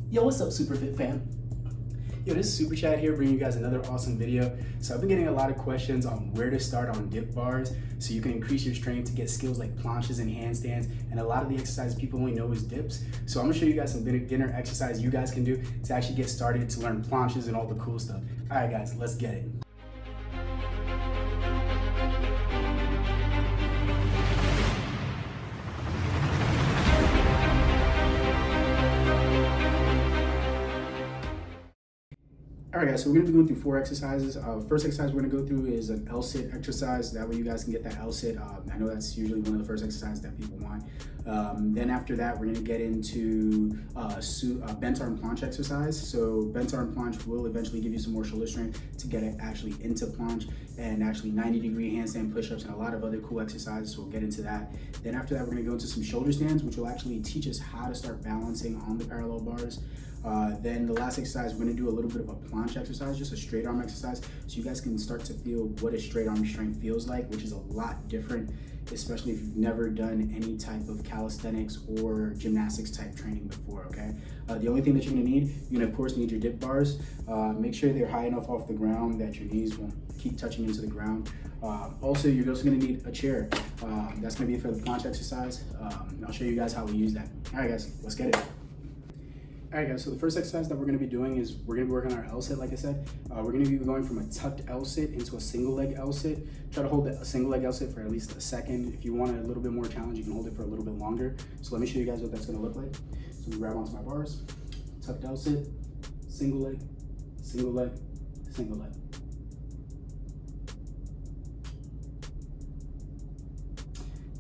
Yo, what's up, Super Fit fam? Yo, this is Super Chad here, bringing you guys another awesome video. So I've been getting a lot of questions on where to start on dip bars so you can increase your strength to get skills like planches and handstands, and a lot of the exercises people only know is dips. So I'm gonna show you guys some beginner exercise you guys can do to actually get started to learn planches and all the cool stuff. All right, guys, let's get it. All right, guys, so we're gonna be going through 4 exercises. First exercise we're gonna go through is an Lsit exercise. That way you guys can get that Lsit. I know that's usually one of the first exercises that people want. Then after that, we're gonna get into bent arm planche exercise. So bent arm planche will eventually give you some more shoulder strength to get it actually into planche, and actually 90-degree handstand push-ups and a lot of other cool exercises, so we'll get into that. Then after that, we're gonna go into some shoulder stands, which will actually teach us how to start balancing on the parallel bars. Then the last exercise, we're gonna do a little bit of a planche exercise, just a straight arm exercise, so you guys can start to feel what a straight arm strength feels like, which is a lot different, especially if you've never done any type of calisthenics or gymnastics type training before, okay? The only thing that you're gonna need, you're gonna of course need your dip bars. Make sure they're high enough off the ground that your knees won't keep touching into the ground. Also, you're also gonna need a chair. That's gonna be for the planche exercise. I'll show you guys how we use that. All right, guys, let's get it. All right, guys, so the first exercise that we're gonna be doing is we're gonna be working on our Lsit, like I said. We're gonna be going from a tucked Lsit into a single leg Lsit. Try to hold a single leg Lsit for at least a second. If you want a little bit more challenge, you can hold it for a little bit longer. So let me show you guys what that's gonna look like. So we grab onto my bars, tucked Lsit, single leg, single leg, single leg.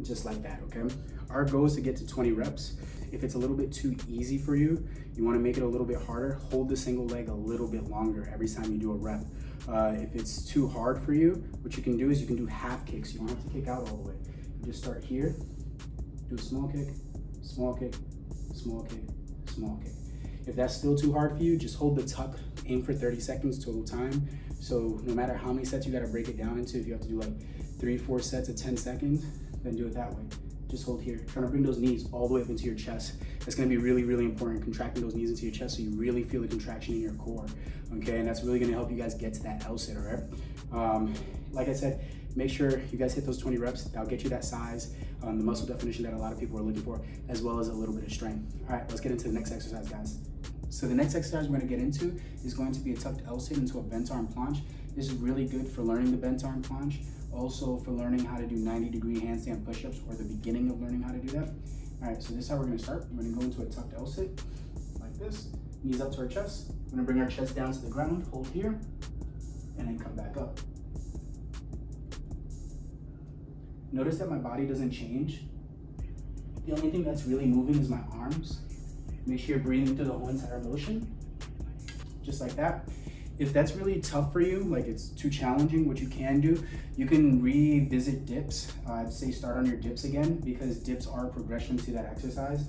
Just like that, okay? Our goal is to get to 20 reps. If it's a little bit too easy for you, you wanna make it a little bit harder, hold the single leg a little bit longer every time you do a rep. If it's too hard for you, what you can do is you can do half kicks. You don't have to kick out all the way. You just start here, do a small kick, small kick, small kick, small kick. If that's still too hard for you, just hold the tuck, aim for 30 seconds total time. So no matter how many sets you gotta break it down into, if you have to do like 3-4 sets of 10 seconds, then do it that way. Just hold here, trying to bring those knees all the way up into your chest. That's gonna be really, really important, contracting those knees into your chest so you really feel the contraction in your core, okay? And that's really gonna help you guys get to that Lsit, all right? Like I said, make sure you guys hit those 20 reps. That'll get you that size, the muscle definition that a lot of people are looking for, as well as a little bit of strength. All right, let's get into the next exercise, guys. So the next exercise we're gonna get into is going to be a tucked Lsit into a bent arm planche. This is really good for learning the bent arm planche, also for learning how to do 90-degree handstand push-ups, or the beginning of learning how to do that. All right, so this is how we're gonna start. We're gonna go into a tucked Lsit, like this, knees up to our chest. We're gonna bring our chest down to the ground, hold here, and then come back up. Notice that my body doesn't change. The only thing that's really moving is my arms. Make sure you're breathing through the whole entire motion, just like that. If that's really tough for you, like it's too challenging, what you can do, you can revisit dips. I'd say start on your dips again, because dips are a progression to that exercise.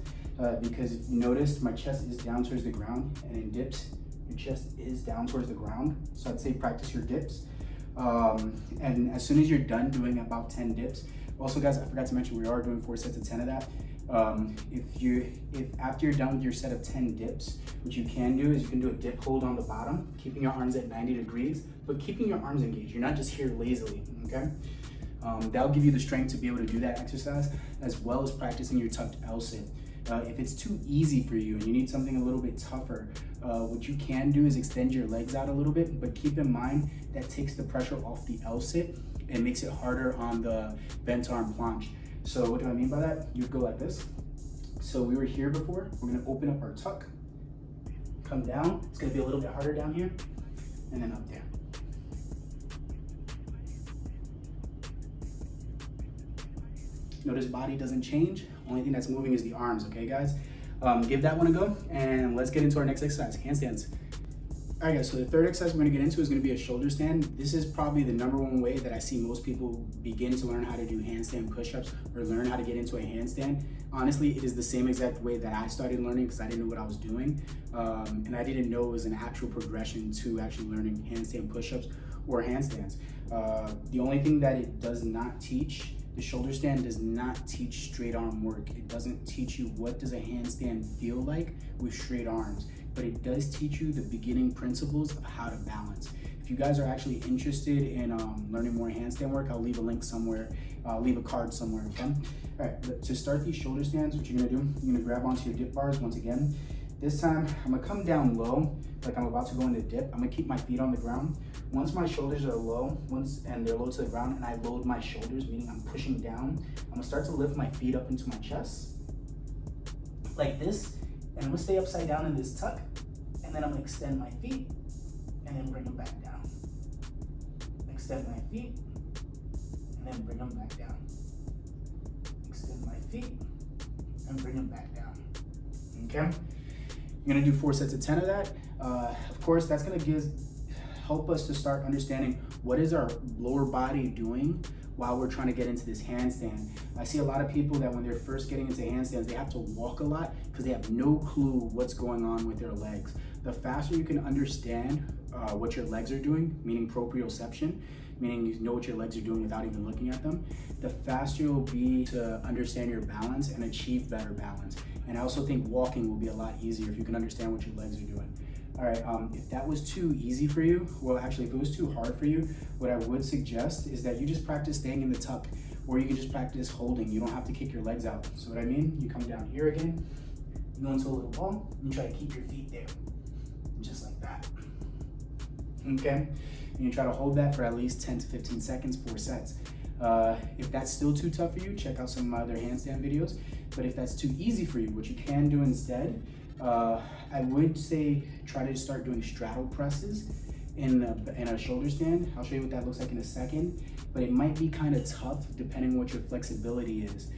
Because if you notice, my chest is down towards the ground, and in dips, your chest is down towards the ground. So I'd say practice your dips. And as soon as you're done doing about 10 dips, also guys, I forgot to mention, we are doing 4 sets of 10 of that. If after you're done with your set of 10 dips, what you can do is you can do a dip hold on the bottom, keeping your arms at 90 degrees, but keeping your arms engaged. You're not just here lazily, okay? That'll give you the strength to be able to do that exercise, as well as practicing your tucked Lsit. If it's too easy for you and you need something a little bit tougher, what you can do is extend your legs out a little bit, but keep in mind that takes the pressure off the Lsit and makes it harder on the bent arm planche. So what do I mean by that? You go like this. So we were here before. We're gonna open up our tuck, come down. It's gonna be a little bit harder down here, and then up there. Notice body doesn't change. Only thing that's moving is the arms, okay guys? Give that one a go, and let's get into our next exercise, handstands. All right guys, so the third exercise we're gonna get into is gonna be a shoulder stand. This is probably the #1 way that I see most people begin to learn how to do handstand push-ups or learn how to get into a handstand. Honestly, it is the same exact way that I started learning, because I didn't know what I was doing. And I didn't know it was an actual progression to actually learning handstand push-ups or handstands. The only thing that it does not teach, the shoulder stand does not teach straight arm work. It doesn't teach you what does a handstand feel like with straight arms. but it does teach you the beginning principles of how to balance. If you guys are actually interested in learning more handstand work, I'll leave a link somewhere. I'll leave a card somewhere, okay? All right, to start these shoulder stands, what you're gonna do, you're gonna grab onto your dip bars once again. This time, I'm gonna come down low, like I'm about to go into dip. I'm gonna keep my feet on the ground. Once my shoulders are low, and they're low to the ground, and I load my shoulders, meaning I'm pushing down, I'm gonna start to lift my feet up into my chest, like this, and I'm gonna stay upside down in this tuck, and then I'm gonna extend my feet, and then bring them back down. Extend my feet, and then bring them back down. Extend my feet, and bring them back down, okay? You're gonna do 4 sets of 10 of that. Of course, that's gonna help us to start understanding what is our lower body doing while we're trying to get into this handstand. I see a lot of people that when they're first getting into handstands, they have to walk a lot because they have no clue what's going on with their legs. The faster you can understand what your legs are doing, meaning proprioception, meaning you know what your legs are doing without even looking at them, the faster you'll be to understand your balance and achieve better balance. And I also think walking will be a lot easier if you can understand what your legs are doing. All right, if that was too easy for you, well, actually, if it was too hard for you, what I would suggest is that you just practice staying in the tuck, or you can just practice holding. You don't have to kick your legs out. So what I mean, you come down here again, you go into a little ball, and you try to keep your feet there, just like that, okay? And you try to hold that for at least 10 to 15 seconds, 4 sets. If that's still too tough for you, check out some of my other handstand videos. But if that's too easy for you, what you can do instead, I would say try to start doing straddle presses in a shoulder stand. I'll show you what that looks like in a second, but it might be kind of tough depending on what your flexibility is.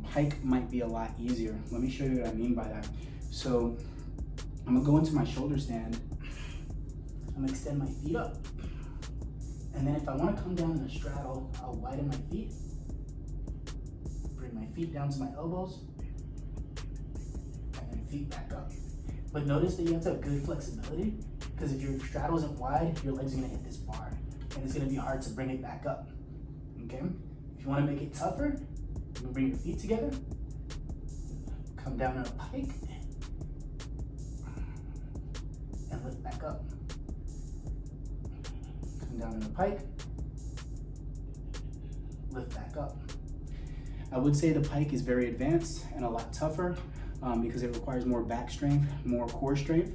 Pike might be a lot easier. Let me show you what I mean by that. So I'm gonna go into my shoulder stand. I'm gonna extend my feet up. And then if I wanna come down in a straddle, I'll widen my feet, bring my feet down to my elbows, and then feet back up. But notice that you have to have good flexibility, because if your straddle isn't wide, your legs are gonna hit this bar, and it's gonna be hard to bring it back up, okay? If you wanna make it tougher, you bring your feet together, come down in a pike, and lift back up. Come down in a pike, lift back up. I would say the pike is very advanced and a lot tougher because it requires more back strength, more core strength.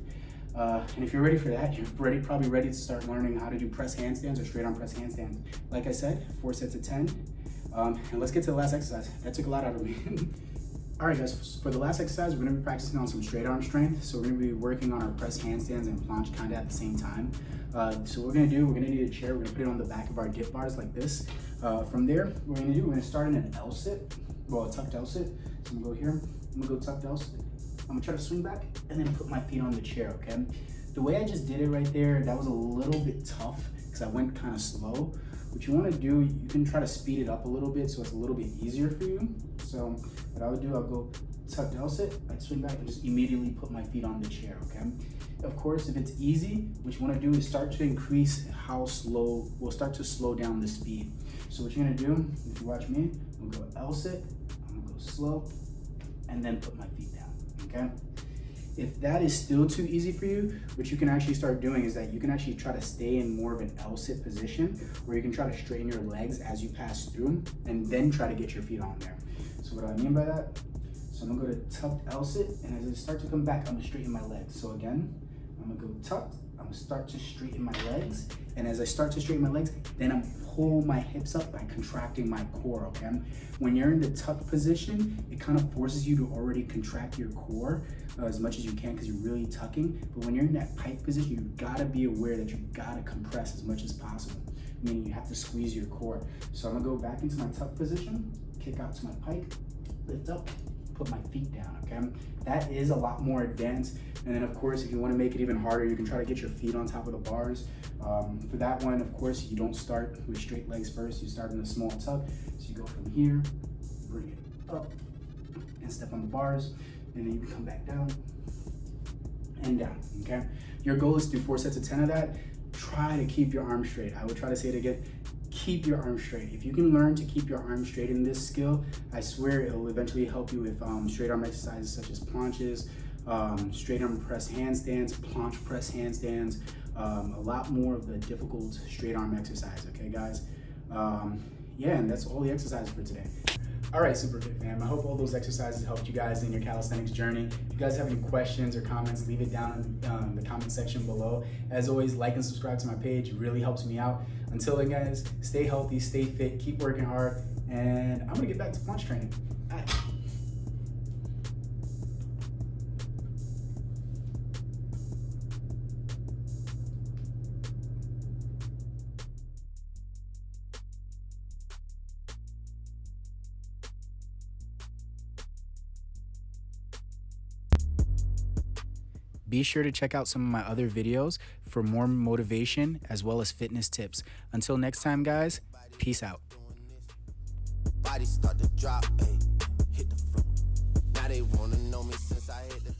And if you're ready for that, you're probably ready to start learning how to do press handstands or straight arm press handstands. Like I said, 4 sets of 10. And let's get to the last exercise. That took a lot out of me. All right, guys, for the last exercise, we're gonna be practicing on some straight arm strength. So we're gonna be working on our press handstands and planche kind of at the same time. So what we're gonna do, we're gonna need a chair. We're gonna put it on the back of our dip bars like this. From there, what we're gonna start in an Lsit, well, a tucked Lsit. So I'm gonna go here, I'm gonna go tucked Lsit. I'm gonna try to swing back and then put my feet on the chair, okay? The way I just did it right there, that was a little bit tough because I went kind of slow. What you wanna do, you can try to speed it up a little bit so it's a little bit easier for you. So what I would do, I'll go tucked Lsit, I'd swing back and just immediately put my feet on the chair, okay? Of course, if it's easy, what you wanna do is start to increase how slow, we'll start to slow down the speed. So what you're gonna do, if you watch me, I'm gonna go Lsit, I'm gonna go slow, and then put my feet down, okay? If that is still too easy for you, what you can actually start doing is that you can actually try to stay in more of an Lsit position where you can try to straighten your legs as you pass through and then try to get your feet on there. So what do I mean by that? So I'm gonna go to tucked Lsit, and as I start to come back, I'm gonna straighten my legs. So again, I'm gonna go tucked, I'm gonna start to straighten my legs, and as I start to straighten my legs, then I'm pull my hips up by contracting my core, okay? When you're in the tuck position, it kind of forces you to already contract your core as much as you can because you're really tucking. But when you're in that pike position, you gotta be aware that you gotta compress as much as possible, meaning you have to squeeze your core. So I'm gonna go back into my tuck position, kick out to my pike, lift up, put my feet down, okay? That is a lot more advanced. And then of course, if you wanna make it even harder, you can try to get your feet on top of the bars. For that one, of course, you don't start with straight legs first, you start in a small tuck. So you go from here, bring it up, and step on the bars, and then you can come back down and down, okay? Your goal is to do 4 sets of 10 of that. Try to keep your arms straight. I would try to say it again, keep your arms straight. If you can learn to keep your arms straight in this skill, I swear it'll eventually help you with straight arm exercises such as planches, straight arm press handstands, planche press handstands, a lot more of the difficult straight arm exercise, okay guys? Yeah, and that's all the exercises for today. All right, Super Fit fam, I hope all those exercises helped you guys in your calisthenics journey. If you guys have any questions or comments, leave it down in the comment section below. As always, like and subscribe to my page, it really helps me out. Until then guys, stay healthy, stay fit, keep working hard, and I'm gonna get back to planche training. Bye. Be sure to check out some of my other videos for more motivation as well as fitness tips. Until next time, guys, peace out. Body start to drop, hit the floor. Now they wanna know me since I hit the